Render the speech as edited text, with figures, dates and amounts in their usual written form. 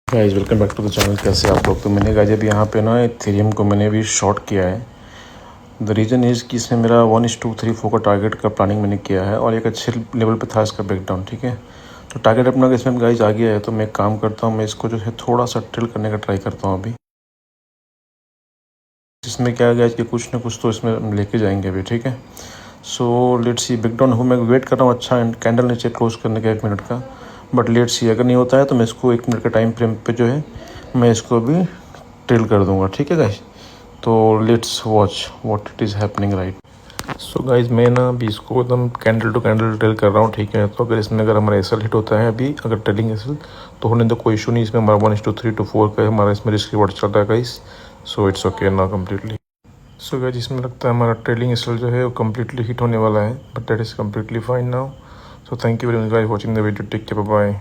Guys welcome back to the channel. कैसे आप लोग? तो मैंने गाइस अभी यहाँ पे ना इथेरियम को मैंने भी शॉर्ट किया है। द रीज़न इज़ कि इसमें मेरा 1:3:4 का टारगेट का प्लानिंग मैंने किया है और एक अच्छे लेवल पे था इसका ब्रेकडाउन। ठीक है, तो टारगेट अपना इसमें गाइस आ गया है। तो मैं एक काम करता हूँ, मैं इसको जो है थोड़ा सा ट्रिल करने का ट्राई करता हूँ अभी। इसमें क्या है कि कुछ ना कुछ तो इसमें लेके जाएंगे अभी। ठीक है, सो लेट्स सी ब्रेकडाउन हो। मैं वेट कर रहा हूँ अच्छा कैंडल नीचे क्लोज करने का 1 मिनट का, बट लेट्स सी अगर नहीं होता है तो मैं इसको 1 मिनट का टाइम फ्रेम पे जो है मैं इसको अभी ट्रिल कर दूंगा। ठीक है गाइस, तो let's watch what it is happening right. So guys मैं ना अभी इसको एकदम कैंडल टू कैंडल ट्रेल कर रहा हूँ। ठीक है, तो अगर इसमें अगर हमारा एसएल हिट होता है अभी, अगर ट्रेलिंग एसएल तो होने तो कोई इशू नहीं। इसमें हमारा 1:3:4 का हमारा इसमें रिस्क रिवॉर्ड चल रहा है गाइस, सो इट्स ओके ना कम्प्लीटली। सो गाइस इसमें लगता है हमारा ट्रेलिंग एसएल जो है वो कम्प्लीटली हिट होने वाला है, but that is completely fine now. So thank you very much guys watching the video. Take care, bye bye.